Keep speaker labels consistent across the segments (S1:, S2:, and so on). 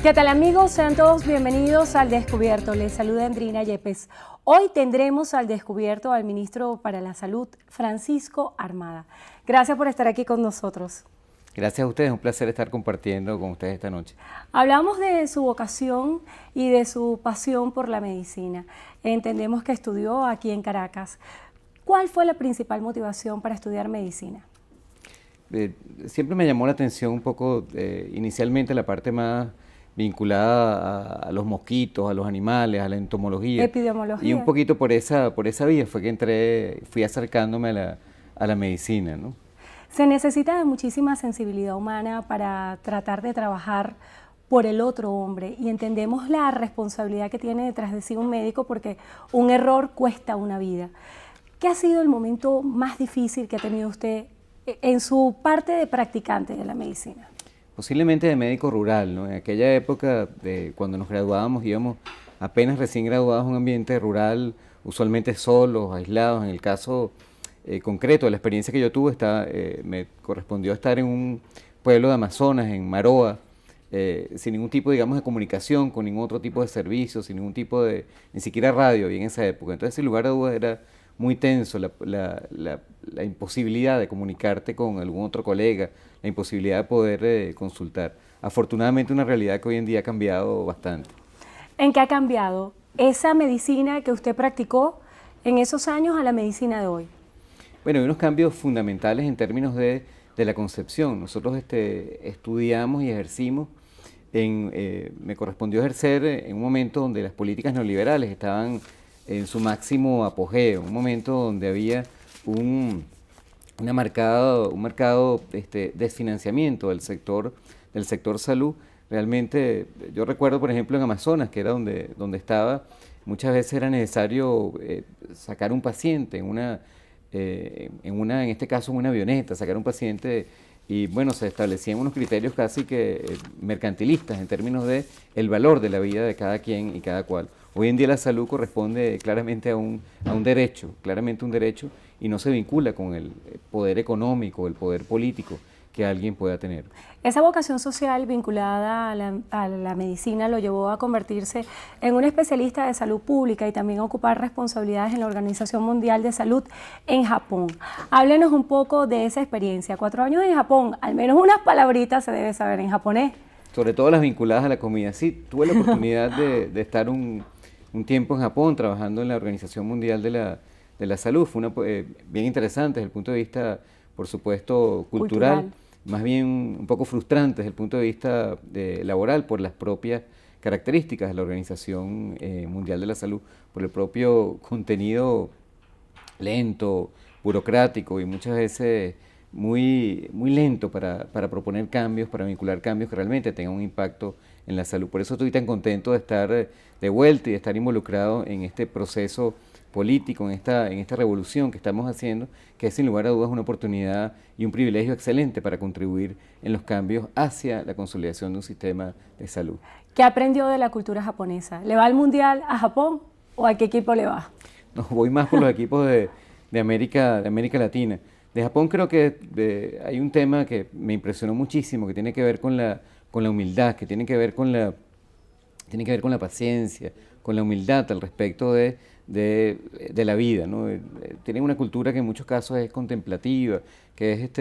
S1: ¿Qué tal, amigos? Sean todos bienvenidos al Descubierto. Les saluda Andrina Yepes. Hoy tendremos al descubierto al ministro para la Salud, Francisco Armada. Gracias por estar aquí con nosotros.
S2: Gracias a ustedes, un placer estar compartiendo con ustedes esta noche.
S1: Hablamos de su vocación y de su pasión por la medicina. Entendemos que estudió aquí en Caracas. ¿Cuál fue la principal motivación para estudiar medicina?
S2: Siempre me llamó la atención un poco, inicialmente, la parte más vinculada a los mosquitos, a los animales, a la entomología.
S1: Epidemiología.
S2: Y un poquito por esa vía fue que fui acercándome a la medicina, ¿no?
S1: Se necesita de muchísima sensibilidad humana para tratar de trabajar por el otro hombre, y entendemos la responsabilidad que tiene detrás de sí un médico, porque un error cuesta una vida. ¿Qué ha sido el momento más difícil que ha tenido usted en su parte de practicante de la medicina?
S2: Posiblemente de médico rural, ¿no? En aquella época, cuando nos graduábamos, íbamos apenas recién graduados a un ambiente rural, usualmente solos, aislados. En el caso concreto de la experiencia que yo tuve, me correspondió estar en un pueblo de Amazonas, en Maroa, sin ningún tipo, digamos, de comunicación, con ningún otro tipo de servicio, sin ningún tipo de, ni siquiera radio había en esa época. Entonces, sin lugar a dudas, era muy tenso la imposibilidad de comunicarte con algún otro colega, la imposibilidad de poder consultar. Afortunadamente, una realidad que hoy en día ha cambiado bastante.
S1: ¿En qué ha cambiado esa medicina que usted practicó en esos años a la medicina de hoy?
S2: Bueno, hay unos cambios fundamentales en términos de la concepción. Nosotros estudiamos y ejercimos, me correspondió ejercer en un momento donde las políticas neoliberales estaban en su máximo apogeo, un momento donde había un marcado desfinanciamiento del sector salud. Realmente, yo recuerdo, por ejemplo, en Amazonas, que era donde estaba, muchas veces era necesario sacar un paciente en este caso en una avioneta, sacar un paciente, y bueno, se establecían unos criterios casi que mercantilistas en términos de el valor de la vida de cada quien y cada cual. Hoy en día la salud corresponde claramente a un derecho, claramente un derecho, y no se vincula con el poder económico, el poder político que alguien pueda tener.
S1: Esa vocación social vinculada a la medicina lo llevó a convertirse en un especialista de salud pública y también a ocupar responsabilidades en la Organización Mundial de Salud en Japón. Háblenos un poco de esa experiencia. 4 años en Japón, al menos unas palabritas se debe saber en japonés.
S2: Sobre todo las vinculadas a la comida. Sí, tuve la oportunidad de estar un tiempo en Japón trabajando en la Organización Mundial de la Salud. Fue bien interesante desde el punto de vista, por supuesto, cultural. Más bien un poco frustrante desde el punto de vista laboral, por las propias características de la Organización Mundial de la Salud, por el propio contenido lento, burocrático y muchas veces muy lento para proponer cambios, para vincular cambios que realmente tengan un impacto en la salud. Por eso estoy tan contento de estar de vuelta y de estar involucrado en este proceso político, en esta revolución que estamos haciendo, que es sin lugar a dudas una oportunidad y un privilegio excelente para contribuir en los cambios hacia la consolidación de un sistema de salud.
S1: ¿Qué aprendió de la cultura japonesa? ¿Le va al Mundial a Japón o a qué equipo le va?
S2: No, voy más por los equipos de América Latina. De Japón creo que hay un tema que me impresionó muchísimo, que tiene que ver con la humildad, que tiene que ver con la paciencia, con la humildad al respecto de la vida, ¿no? Tienen una cultura que en muchos casos es contemplativa, que es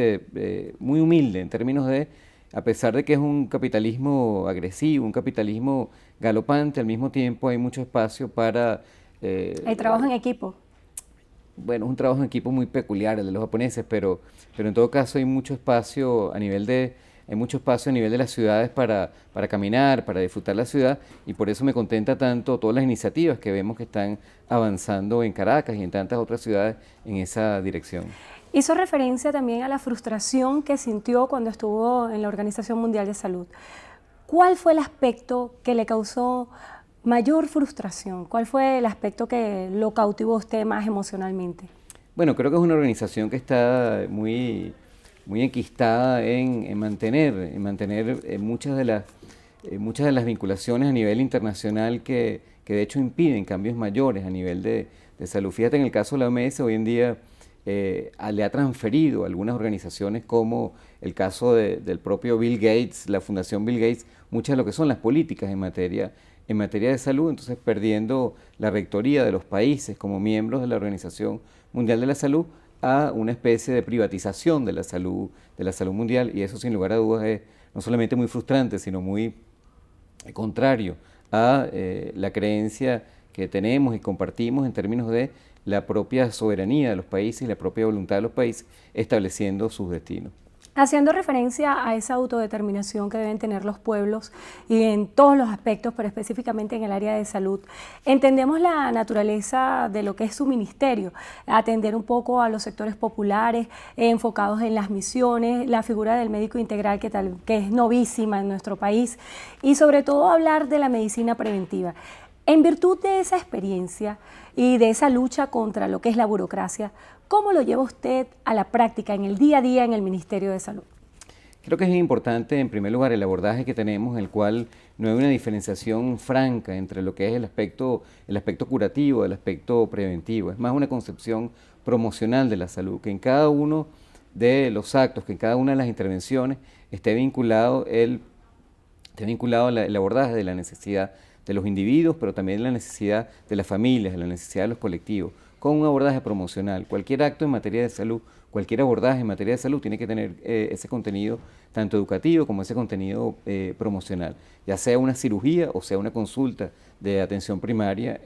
S2: muy humilde en términos de, a pesar de que es un capitalismo agresivo, un capitalismo galopante, al mismo tiempo hay mucho espacio para...
S1: el trabajo en equipo.
S2: Bueno, es un trabajo en equipo muy peculiar el de los japoneses, pero en todo caso hay mucho espacio a nivel de las ciudades para caminar, para disfrutar la ciudad, y por eso me contenta tanto todas las iniciativas que vemos que están avanzando en Caracas y en tantas otras ciudades en esa dirección.
S1: Hizo referencia también a la frustración que sintió cuando estuvo en la Organización Mundial de Salud. ¿Cuál fue el aspecto que le causó mayor frustración? ¿Cuál fue el aspecto que lo cautivó a usted más emocionalmente?
S2: Bueno, creo que es una organización que está muy enquistada en mantener muchas de las vinculaciones a nivel internacional que de hecho impiden cambios mayores a nivel de salud. Fíjate, en el caso de la OMS, hoy en día le ha transferido a algunas organizaciones, como el caso del propio Bill Gates, la Fundación Bill Gates, muchas de lo que son las políticas en materia de salud, entonces perdiendo la rectoría de los países como miembros de la Organización Mundial de la Salud a una especie de privatización de la salud mundial, y eso sin lugar a dudas es no solamente muy frustrante, sino muy contrario a la creencia que tenemos y compartimos en términos de la propia soberanía de los países y la propia voluntad de los países estableciendo sus destinos.
S1: Haciendo referencia a esa autodeterminación que deben tener los pueblos y en todos los aspectos, pero específicamente en el área de salud, entendemos la naturaleza de lo que es su ministerio, atender un poco a los sectores populares, enfocados en las misiones, la figura del médico integral que es novísima en nuestro país, y sobre todo hablar de la medicina preventiva. En virtud de esa experiencia y de esa lucha contra lo que es la burocracia, ¿cómo lo lleva usted a la práctica en el día a día en el Ministerio de Salud?
S2: Creo que es importante, en primer lugar, el abordaje que tenemos, en el cual no hay una diferenciación franca entre lo que es el aspecto curativo, el aspecto preventivo. Es más una concepción promocional de la salud, que en cada uno de los actos, que en cada una de las intervenciones esté vinculado el abordaje de la necesidad de los individuos, pero también de la necesidad de las familias, de la necesidad de los colectivos, con un abordaje promocional. Cualquier acto en materia de salud, cualquier abordaje en materia de salud tiene que tener ese contenido tanto educativo como ese contenido promocional, ya sea una cirugía o sea una consulta de atención primaria,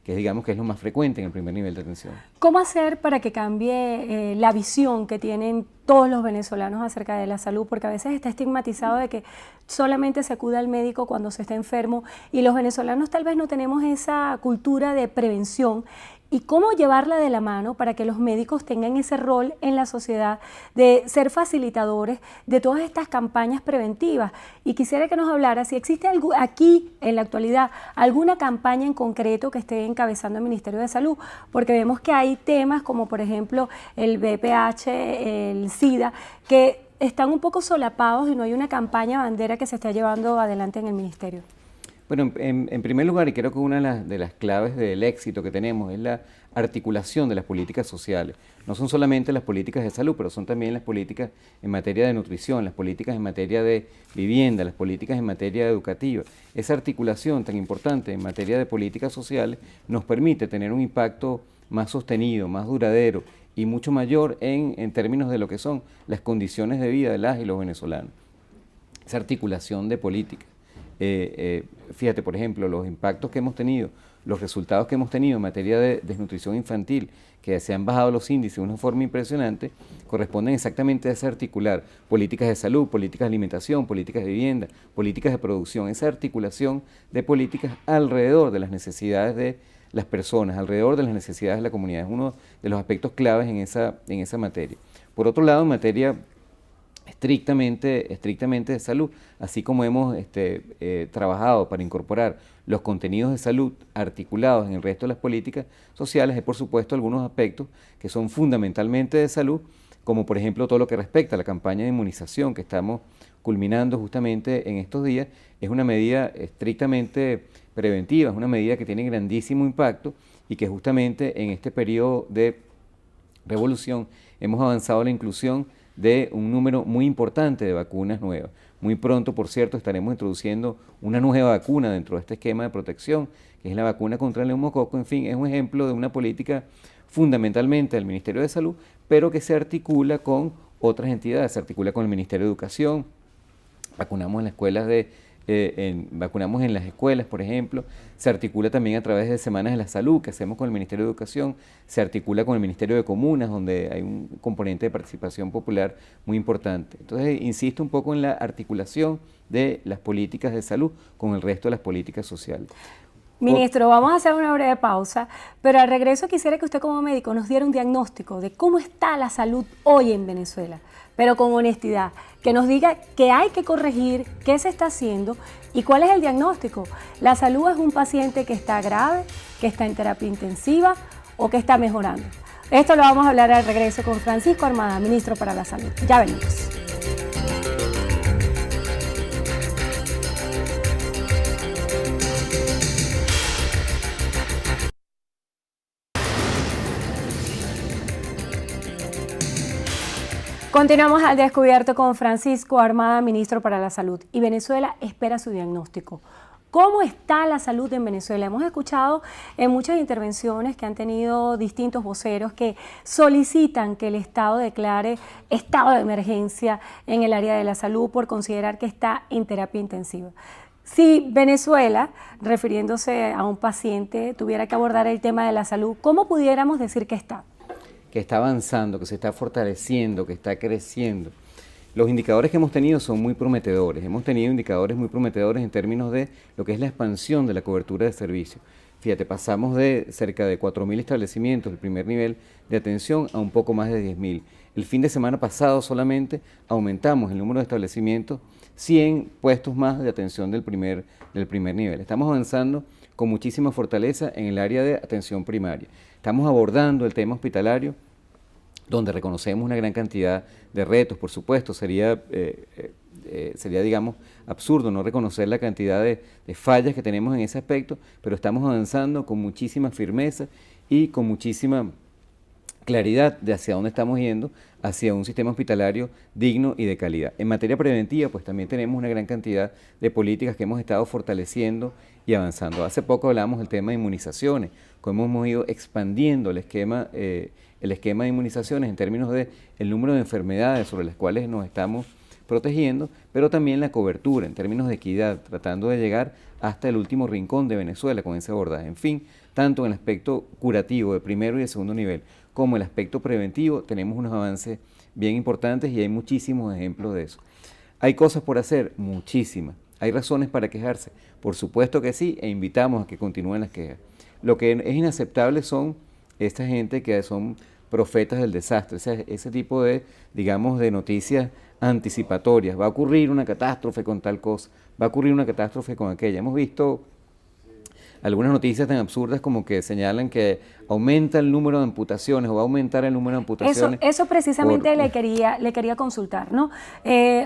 S2: digamos que es lo más frecuente en el primer nivel de atención.
S1: ¿Cómo hacer para que cambie la visión que tienen todos los venezolanos acerca de la salud? Porque a veces está estigmatizado de que solamente se acude al médico cuando se está enfermo, y los venezolanos tal vez no tenemos esa cultura de prevención. ¿Y cómo llevarla de la mano para que los médicos tengan ese rol en la sociedad de ser facilitadores de todas estas campañas preventivas? Y quisiera que nos hablara si existe aquí, en la actualidad, alguna campaña en concreto que esté encabezando el Ministerio de Salud, porque vemos que hay temas como, por ejemplo, el VPH, el SIDA, que están un poco solapados y no hay una campaña bandera que se esté llevando adelante en el Ministerio.
S2: Bueno, en primer lugar, y creo que una de las claves del éxito que tenemos es la articulación de las políticas sociales. No son solamente las políticas de salud, pero son también las políticas en materia de nutrición, las políticas en materia de vivienda, las políticas en materia educativa. Esa articulación tan importante en materia de políticas sociales nos permite tener un impacto más sostenido, más duradero y mucho mayor en términos de lo que son las condiciones de vida de las y los venezolanos. Esa articulación de políticas. Fíjate, por ejemplo, los impactos que hemos tenido, los resultados que hemos tenido en materia de desnutrición infantil, que se han bajado los índices de una forma impresionante, corresponden exactamente a ese articular políticas de salud, políticas de alimentación, políticas de vivienda, políticas de producción, esa articulación de políticas alrededor de las necesidades de las personas, alrededor de las necesidades de la comunidad. Es uno de los aspectos claves en esa materia. Por otro lado, en materia estrictamente de salud, así como hemos trabajado para incorporar los contenidos de salud articulados en el resto de las políticas sociales, hay por supuesto algunos aspectos que son fundamentalmente de salud, como por ejemplo todo lo que respecta a la campaña de inmunización que estamos culminando justamente en estos días. Es una medida estrictamente preventiva, es una medida que tiene grandísimo impacto y que justamente en este periodo de revolución hemos avanzado a la inclusión de un número muy importante de vacunas nuevas. Muy pronto, por cierto, estaremos introduciendo una nueva vacuna dentro de este esquema de protección, que es la vacuna contra el neumococo. En fin, es un ejemplo de una política fundamentalmente del Ministerio de Salud, pero que se articula con otras entidades, se articula con el Ministerio de Educación. Vacunamos en las escuelas vacunamos en las escuelas, por ejemplo. Se articula también a través de Semanas de la Salud que hacemos con el Ministerio de Educación. Se articula con el Ministerio de Comunas, donde hay un componente de participación popular muy importante. Entonces, insisto un poco en la articulación de las políticas de salud con el resto de las políticas sociales.
S1: Ministro, vamos a hacer una breve pausa, pero al regreso quisiera que usted como médico nos diera un diagnóstico de cómo está la salud hoy en Venezuela, pero con honestidad, que nos diga qué hay que corregir, qué se está haciendo y cuál es el diagnóstico. ¿La salud es un paciente que está grave, que está en terapia intensiva o que está mejorando? Esto lo vamos a hablar al regreso con Francisco Armada, ministro para la Salud. Ya venimos. Continuamos al descubierto con Francisco Armada, ministro para la Salud. Y Venezuela espera su diagnóstico. ¿Cómo está la salud en Venezuela? Hemos escuchado en muchas intervenciones que han tenido distintos voceros que solicitan que el Estado declare estado de emergencia en el área de la salud por considerar que está en terapia intensiva. Si Venezuela, refiriéndose a un paciente, tuviera que abordar el tema de la salud, ¿cómo pudiéramos decir que está?
S2: Que está avanzando, que se está fortaleciendo, que está creciendo. Los indicadores que hemos tenido son muy prometedores. Hemos tenido indicadores muy prometedores en términos de lo que es la expansión de la cobertura de servicios. Fíjate, pasamos de cerca de 4.000 establecimientos, el primer nivel de atención, a un poco más de 10.000. El fin de semana pasado solamente aumentamos el número de establecimientos, 100 puestos más de atención del primer nivel. Estamos avanzando con muchísima fortaleza en el área de atención primaria. Estamos abordando el tema hospitalario, donde reconocemos una gran cantidad de retos. Por supuesto, sería digamos, absurdo no reconocer la cantidad de fallas que tenemos en ese aspecto, pero estamos avanzando con muchísima firmeza y con muchísima claridad de hacia dónde estamos yendo, hacia un sistema hospitalario digno y de calidad. En materia preventiva, pues también tenemos una gran cantidad de políticas que hemos estado fortaleciendo y avanzando. Hace poco hablamos del tema de inmunizaciones, cómo hemos ido expandiendo el esquema de inmunizaciones en términos de el número de enfermedades sobre las cuales nos estamos protegiendo, pero también la cobertura en términos de equidad, tratando de llegar hasta el último rincón de Venezuela con ese abordaje. En fin, tanto en el aspecto curativo de primero y de segundo nivel, como el aspecto preventivo, tenemos unos avances bien importantes y hay muchísimos ejemplos de eso. ¿Hay cosas por hacer? Muchísimas. ¿Hay razones para quejarse? Por supuesto que sí, e invitamos a que continúen las quejas. Lo que es inaceptable son esta gente que son profetas del desastre, ese tipo de, digamos, de noticias anticipatorias. Va a ocurrir una catástrofe con tal cosa, va a ocurrir una catástrofe con aquella. Hemos visto algunas noticias tan absurdas como que señalan que aumenta el número de amputaciones o va a aumentar el número de amputaciones.
S1: Eso precisamente le quería consultar, ¿no?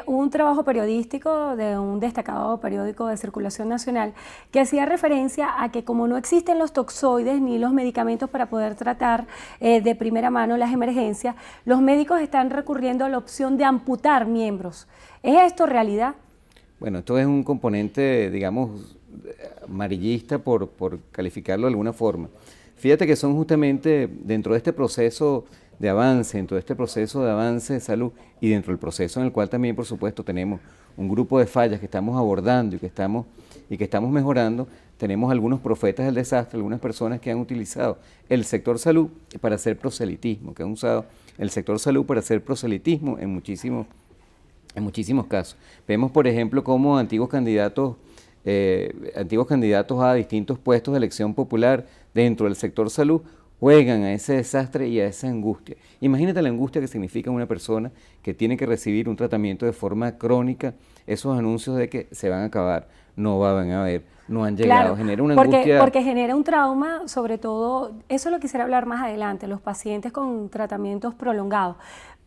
S1: Un trabajo periodístico de un destacado periódico de circulación nacional que hacía referencia a que como no existen los toxoides ni los medicamentos para poder tratar de primera mano las emergencias, los médicos están recurriendo a la opción de amputar miembros. ¿Es esto realidad?
S2: Bueno, esto es un componente, digamos, amarillista por calificarlo de alguna forma. Fíjate que son justamente dentro de este proceso de avance, de salud y dentro del proceso en el cual también, por supuesto, tenemos un grupo de fallas que estamos abordando y que estamos mejorando. Tenemos algunos profetas del desastre, algunas personas que han utilizado el sector salud para hacer proselitismo, que han usado el sector salud para hacer proselitismo en muchísimos casos. Vemos, por ejemplo, cómo antiguos candidatos a distintos puestos de elección popular dentro del sector salud juegan a ese desastre y a esa angustia. Imagínate la angustia que significa una persona que tiene que recibir un tratamiento de forma crónica, esos anuncios de que se van a acabar, no van a haber, no han llegado,
S1: claro,
S2: genera una angustia.
S1: Porque genera un trauma, sobre todo, eso lo quisiera hablar más adelante, los pacientes con tratamientos prolongados.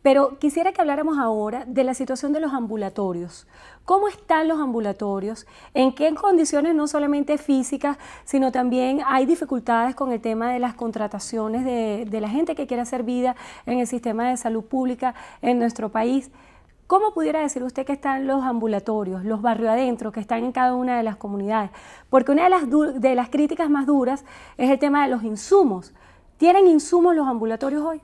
S1: Pero quisiera que habláramos ahora de la situación de los ambulatorios. ¿Cómo están los ambulatorios? ¿En qué condiciones no solamente físicas, sino también hay dificultades con el tema de las contrataciones de la gente que quiere hacer vida en el sistema de salud pública en nuestro país? ¿Cómo pudiera decir usted que están los ambulatorios, los barrios adentro, que están en cada una de las comunidades? Porque una de las críticas más duras es el tema de los insumos. ¿Tienen insumos los ambulatorios hoy?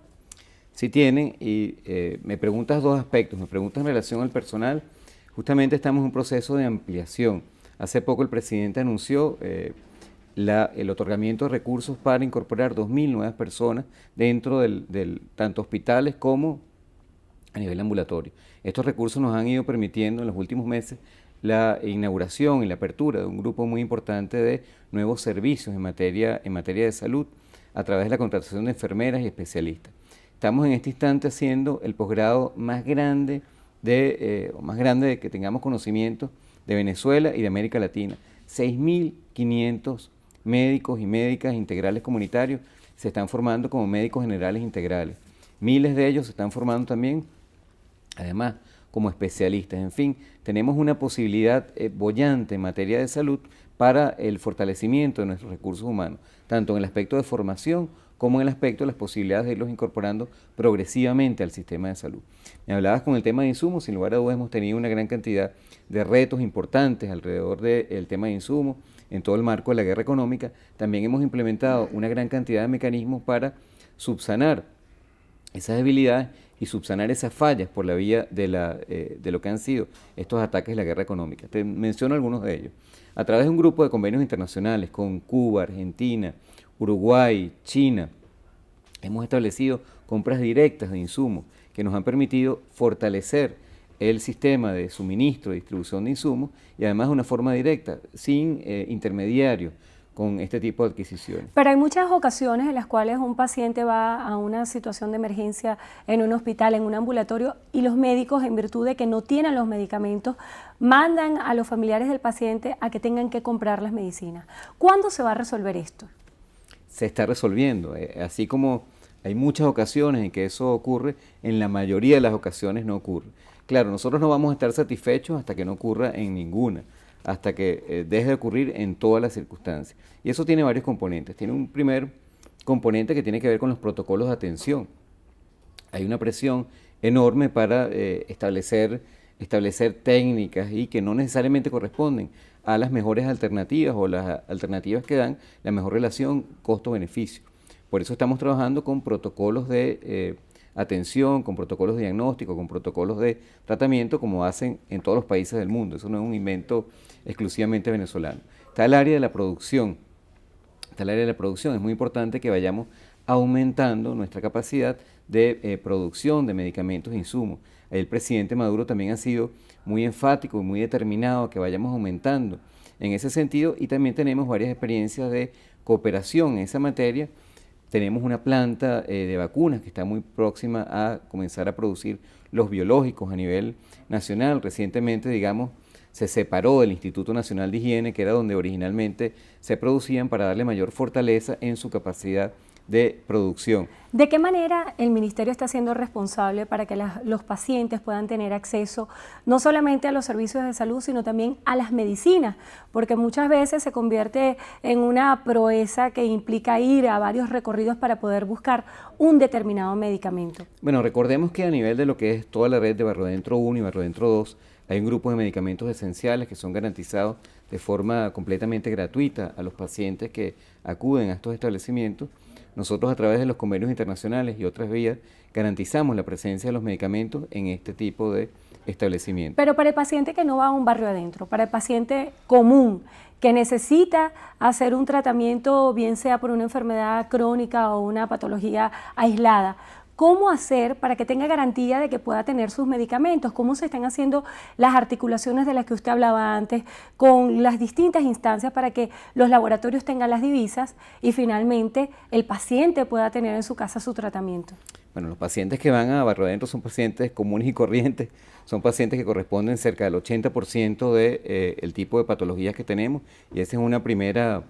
S2: Sí tienen, y me preguntas dos aspectos. Me preguntas en relación al personal. Justamente estamos en un proceso de ampliación. Hace poco el presidente anunció el otorgamiento de recursos para incorporar 2.000 nuevas personas dentro del tanto hospitales como a nivel ambulatorio. Estos recursos nos han ido permitiendo en los últimos meses la inauguración y la apertura de un grupo muy importante de nuevos servicios en materia de salud a través de la contratación de enfermeras y especialistas. Estamos en este instante haciendo el posgrado más grande de que tengamos conocimiento de Venezuela y de América Latina. 6.500 médicos y médicas integrales comunitarios se están formando como médicos generales integrales. Miles de ellos se están formando también, además, como especialistas. En fin, tenemos una posibilidad boyante en materia de salud para el fortalecimiento de nuestros recursos humanos, tanto en el aspecto de formación como en el aspecto de las posibilidades de irlos incorporando progresivamente al sistema de salud. Me hablabas con el tema de insumos, sin lugar a dudas hemos tenido una gran cantidad de retos importantes alrededor del tema de insumos, en todo el marco de la guerra económica. También hemos implementado una gran cantidad de mecanismos para subsanar esas debilidades y subsanar esas fallas por la vía de lo que han sido estos ataques de la guerra económica. Te menciono algunos de ellos. A través de un grupo de convenios internacionales con Cuba, Argentina, Uruguay, China, hemos establecido compras directas de insumos que nos han permitido fortalecer el sistema de suministro y distribución de insumos y además de una forma directa, sin intermediarios, con este tipo de adquisiciones.
S1: Pero hay muchas ocasiones en las cuales un paciente va a una situación de emergencia en un hospital, en un ambulatorio, y los médicos, en virtud de que no tienen los medicamentos, mandan a los familiares del paciente a que tengan que comprar las medicinas. ¿Cuándo se va a resolver esto?
S2: Se está resolviendo, así como hay muchas ocasiones en que eso ocurre, en la mayoría de las ocasiones no ocurre. Claro, nosotros no vamos a estar satisfechos hasta que no ocurra en ninguna, hasta que deje de ocurrir en todas las circunstancias. Y eso tiene varios componentes. Tiene un primer componente que tiene que ver con los protocolos de atención. Hay una presión enorme para establecer técnicas y que no necesariamente corresponden a las mejores alternativas o las alternativas que dan la mejor relación costo-beneficio. Por eso estamos trabajando con protocolos de atención, con protocolos de diagnóstico, con protocolos de tratamiento, como hacen en todos los países del mundo. Eso no es un invento exclusivamente venezolano. Está el área de la producción. Es muy importante que vayamos aumentando nuestra capacidad de producción de medicamentos e insumos. El presidente Maduro también ha sido muy enfático y muy determinado que vayamos aumentando en ese sentido, y también tenemos varias experiencias de cooperación en esa materia. Tenemos una planta de vacunas que está muy próxima a comenzar a producir los biológicos a nivel nacional. Recientemente, se separó del Instituto Nacional de Higiene, que era donde originalmente se producían, para darle mayor fortaleza en su capacidad de producción.
S1: ¿De qué manera el Ministerio está siendo responsable para que los pacientes puedan tener acceso no solamente a los servicios de salud, sino también a las medicinas? Porque muchas veces se convierte en una proeza que implica ir a varios recorridos para poder buscar un determinado medicamento.
S2: Bueno, recordemos que a nivel de lo que es toda la red de Barrodentro 1 y Barrodentro 2, hay un grupo de medicamentos esenciales que son garantizados de forma completamente gratuita a los pacientes que acuden a estos establecimientos. Nosotros, a través de los convenios internacionales y otras vías, garantizamos la presencia de los medicamentos en este tipo de establecimientos.
S1: Pero para el paciente que no va a un barrio adentro, para el paciente común que necesita hacer un tratamiento, bien sea por una enfermedad crónica o una patología aislada, ¿cómo hacer para que tenga garantía de que pueda tener sus medicamentos? ¿Cómo se están haciendo las articulaciones de las que usted hablaba antes con las distintas instancias para que los laboratorios tengan las divisas y finalmente el paciente pueda tener en su casa su tratamiento?
S2: Bueno, los pacientes que van a Barrodentro son pacientes comunes y corrientes, son pacientes que corresponden cerca del 80% del tipo de patologías que tenemos, y esa es una primera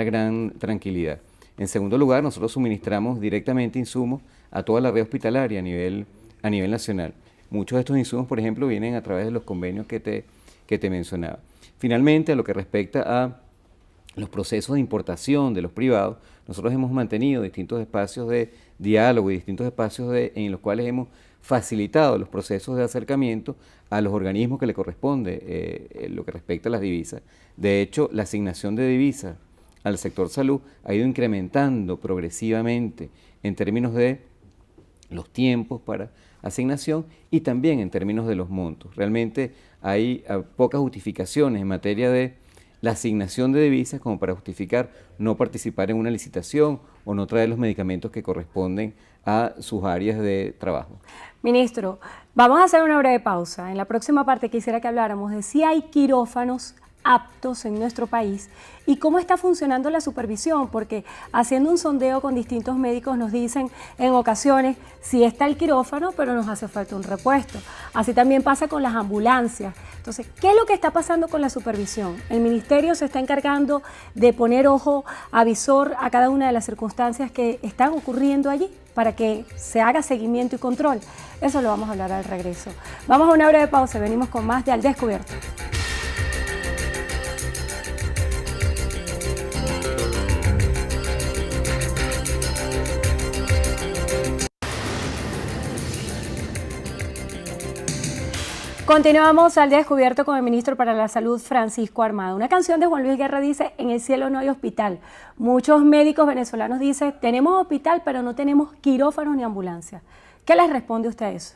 S2: gran tranquilidad. En segundo lugar, nosotros suministramos directamente insumos a toda la red hospitalaria a nivel nacional. Muchos de estos insumos, por ejemplo, vienen a través de los convenios que te mencionaba. Finalmente, a lo que respecta a los procesos de importación de los privados, nosotros hemos mantenido distintos espacios de diálogo y distintos espacios en los cuales hemos facilitado los procesos de acercamiento a los organismos que le corresponde lo que respecta a las divisas. De hecho, la asignación de divisas al sector salud ha ido incrementando progresivamente en términos de los tiempos para asignación y también en términos de los montos. Realmente hay pocas justificaciones en materia de la asignación de divisas como para justificar no participar en una licitación o no traer los medicamentos que corresponden a sus áreas de trabajo.
S1: Ministro, vamos a hacer una breve pausa. En la próxima parte quisiera que habláramos de si hay quirófanos aptos en nuestro país y cómo está funcionando la supervisión, porque haciendo un sondeo con distintos médicos nos dicen en ocasiones sí está el quirófano, pero nos hace falta un repuesto. Así también pasa con las ambulancias. Entonces, ¿qué es lo que está pasando con la supervisión? El Ministerio se está encargando de poner ojo avisor a cada una de las circunstancias que están ocurriendo allí para que se haga seguimiento y control. Eso lo vamos a hablar al regreso. Vamos a una breve pausa y venimos con más de Al Descubierto. Continuamos al descubierto con el ministro para la Salud, Francisco Armada. Una canción de Juan Luis Guerra dice, en el cielo no hay hospital. Muchos médicos venezolanos dicen, tenemos hospital, pero no tenemos quirófanos ni ambulancias. ¿Qué les responde usted a eso?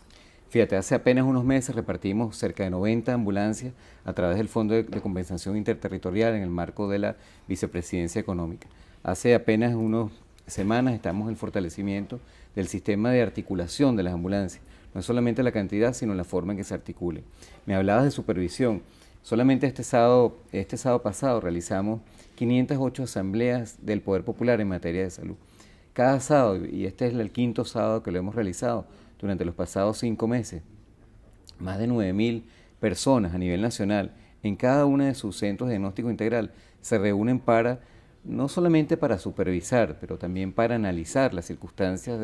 S2: Fíjate, hace apenas unos meses repartimos cerca de 90 ambulancias a través del Fondo de Compensación Interterritorial en el marco de la Vicepresidencia Económica. Hace apenas unas semanas estamos en el fortalecimiento del sistema de articulación de las ambulancias. No es solamente la cantidad, sino la forma en que se articule. Me hablabas de supervisión. Solamente este sábado pasado realizamos 508 asambleas del Poder Popular en materia de salud. Cada sábado, y este es el quinto sábado que lo hemos realizado durante los pasados 5 meses, más de 9.000 personas a nivel nacional en cada uno de sus centros de diagnóstico integral se reúnen no solamente para supervisar, pero también para analizar las circunstancias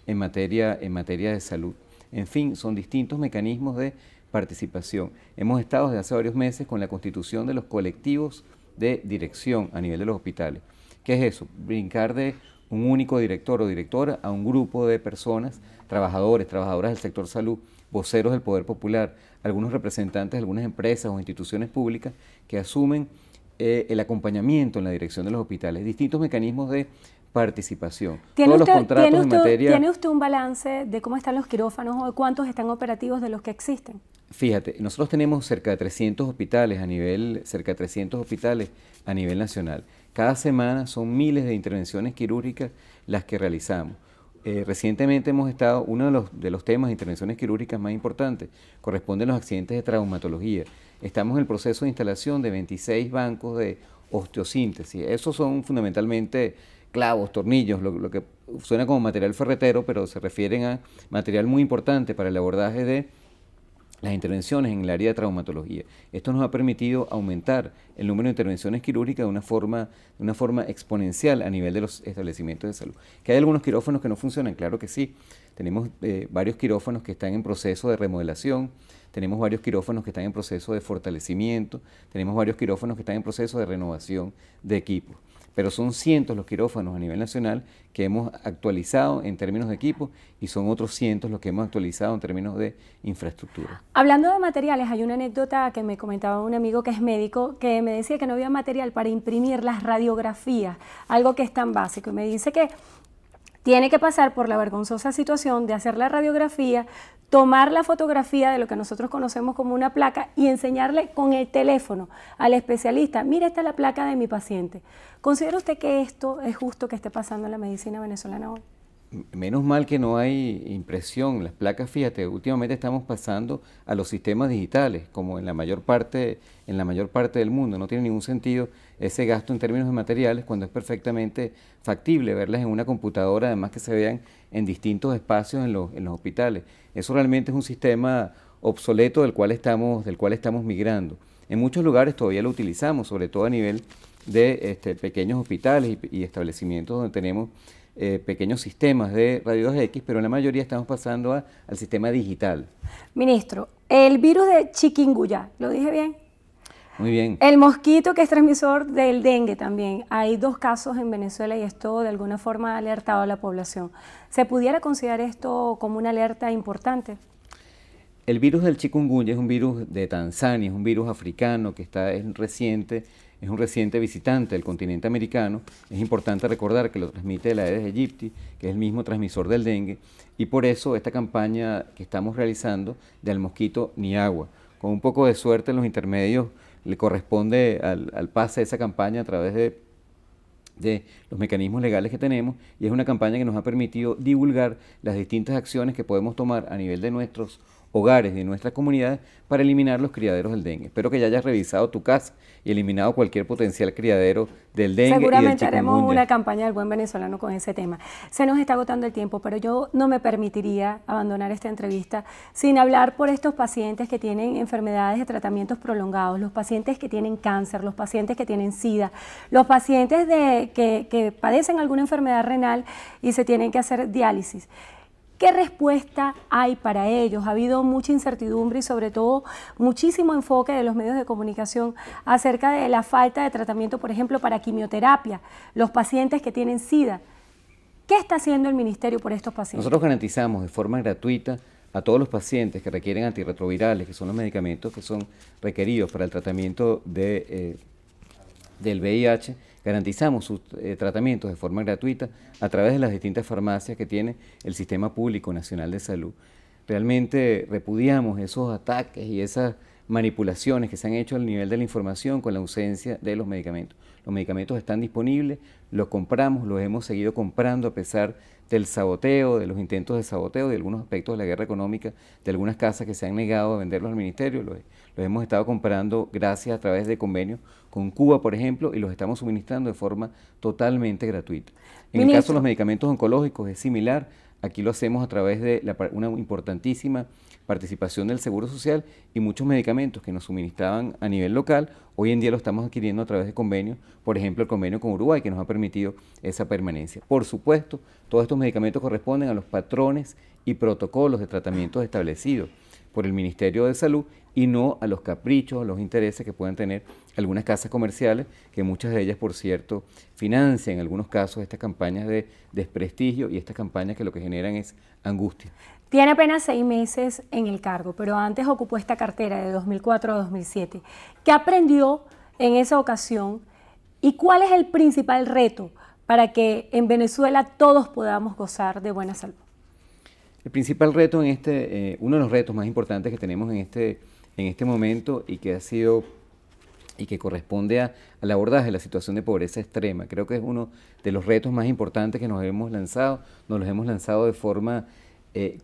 S2: en materia de salud. En fin, son distintos mecanismos de participación. Hemos estado desde hace varios meses con la constitución de los colectivos de dirección a nivel de los hospitales. ¿Qué es eso? Brincar de un único director o directora a un grupo de personas, trabajadoras del sector salud, voceros del Poder Popular, algunos representantes de algunas empresas o instituciones públicas que asumen el acompañamiento en la dirección de los hospitales, distintos mecanismos de participación.
S1: Todos los contratos en materia... ¿Tiene usted un balance de cómo están los quirófanos o de cuántos están operativos de los que existen?
S2: Fíjate, nosotros tenemos cerca de 300 hospitales a nivel nacional. Cada semana son miles de intervenciones quirúrgicas las que realizamos. Recientemente hemos estado, uno de los temas de intervenciones quirúrgicas más importantes corresponde a los accidentes de traumatología. Estamos en el proceso de instalación de 26 bancos de osteosíntesis. Esos son fundamentalmente clavos, tornillos, lo que suena como material ferretero, pero se refieren a material muy importante para el abordaje de las intervenciones en el área de traumatología. Esto nos ha permitido aumentar el número de intervenciones quirúrgicas de una forma exponencial a nivel de los establecimientos de salud. ¿Que hay algunos quirófanos que no funcionan? Claro que sí. Tenemos varios quirófanos que están en proceso de remodelación, tenemos varios quirófanos que están en proceso de fortalecimiento, tenemos varios quirófanos que están en proceso de renovación de equipos. Pero son cientos los quirófanos a nivel nacional que hemos actualizado en términos de equipos y son otros cientos los que hemos actualizado en términos de infraestructura.
S1: Hablando de materiales, hay una anécdota que me comentaba un amigo que es médico que me decía que no había material para imprimir las radiografías, algo que es tan básico, y me dice que tiene que pasar por la vergonzosa situación de hacer la radiografía, tomar la fotografía de lo que nosotros conocemos como una placa y enseñarle con el teléfono al especialista, mire, esta es la placa de mi paciente. ¿Considera usted que esto es justo que esté pasando en la medicina venezolana hoy?
S2: Menos mal que no hay impresión. Las placas, fíjate, últimamente estamos pasando a los sistemas digitales, como en la mayor parte del mundo. No tiene ningún sentido ese gasto en términos de materiales cuando es perfectamente factible verlas en una computadora, además que se vean en distintos espacios en los hospitales. Eso realmente es un sistema obsoleto del cual estamos migrando. En muchos lugares todavía lo utilizamos, sobre todo a nivel de pequeños hospitales y establecimientos donde tenemos pequeños sistemas de rayos X, pero en la mayoría estamos pasando al sistema digital.
S1: Ministro, el virus de chikungunya, ¿lo dije bien?
S2: Muy bien.
S1: El mosquito que es transmisor del dengue también. Hay 2 casos en Venezuela y esto de alguna forma ha alertado a la población. ¿Se pudiera considerar esto como una alerta importante?
S2: El virus del chikungunya es un virus de Tanzania, es un virus africano que es un reciente visitante del continente americano. Es importante recordar que lo transmite de la Aedes aegypti, que es el mismo transmisor del dengue, y por eso esta campaña que estamos realizando del mosquito ni agua. Con un poco de suerte en los intermedios le corresponde al pase de esa campaña a través de los mecanismos legales que tenemos, y es una campaña que nos ha permitido divulgar las distintas acciones que podemos tomar a nivel de nuestros hogares y de nuestras comunidades para eliminar los criaderos del dengue. Espero que ya hayas revisado tu casa y eliminado cualquier potencial criadero del dengue.
S1: Seguramente
S2: y del
S1: haremos una campaña del buen venezolano con ese tema. Se nos está agotando el tiempo, pero yo no me permitiría abandonar esta entrevista sin hablar por estos pacientes que tienen enfermedades de tratamientos prolongados, los pacientes que tienen cáncer, los pacientes que tienen SIDA, los pacientes que padecen alguna enfermedad renal y se tienen que hacer diálisis. ¿Qué respuesta hay para ellos? Ha habido mucha incertidumbre y sobre todo muchísimo enfoque de los medios de comunicación acerca de la falta de tratamiento, por ejemplo, para quimioterapia, los pacientes que tienen SIDA. ¿Qué está haciendo el Ministerio por estos pacientes?
S2: Nosotros garantizamos de forma gratuita a todos los pacientes que requieren antirretrovirales, que son los medicamentos que son requeridos para el tratamiento del VIH, garantizamos sus tratamientos de forma gratuita a través de las distintas farmacias que tiene el Sistema Público Nacional de Salud. Realmente repudiamos esos ataques y esas manipulaciones que se han hecho al nivel de la información con la ausencia de los medicamentos. Los medicamentos están disponibles, los compramos, los hemos seguido comprando a pesar del saboteo, de los intentos de saboteo, de algunos aspectos de la guerra económica, de algunas casas que se han negado a venderlos al ministerio. Los hemos estado comprando gracias a través de convenios con Cuba, por ejemplo, y los estamos suministrando de forma totalmente gratuita. En el caso de los medicamentos oncológicos es similar. Aquí lo hacemos a través de una importantísima participación del Seguro Social, y muchos medicamentos que nos suministraban a nivel local, hoy en día lo estamos adquiriendo a través de convenios, por ejemplo el convenio con Uruguay, que nos ha permitido esa permanencia. Por supuesto, todos estos medicamentos corresponden a los patrones y protocolos de tratamientos establecidos por el Ministerio de Salud y no a los caprichos, a los intereses que puedan tener algunas casas comerciales, que muchas de ellas, por cierto, financian en algunos casos estas campañas de desprestigio y estas campañas que lo que generan es angustia.
S1: Tiene apenas 6 meses en el cargo, pero antes ocupó esta cartera de 2004 a 2007. ¿Qué aprendió en esa ocasión y cuál es el principal reto para que en Venezuela todos podamos gozar de buena salud?
S2: El principal reto uno de los retos más importantes que tenemos en este momento y que ha sido y que corresponde al abordaje de la situación de pobreza extrema. Creo que es uno de los retos más importantes que nos los hemos lanzado de forma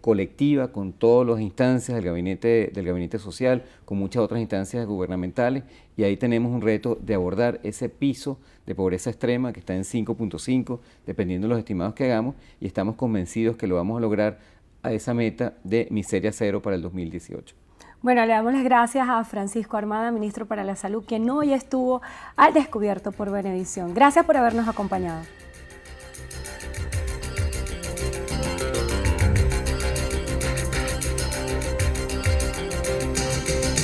S2: colectiva con todas las instancias del gabinete social, con muchas otras instancias gubernamentales, y ahí tenemos un reto de abordar ese piso de pobreza extrema que está en 5.5, dependiendo de los estimados que hagamos, y estamos convencidos que lo vamos a lograr a esa meta de miseria cero para el 2018.
S1: Bueno, le damos las gracias a Francisco Armada, ministro para la Salud, quien hoy estuvo al descubierto por Venevisión. Gracias por habernos acompañado.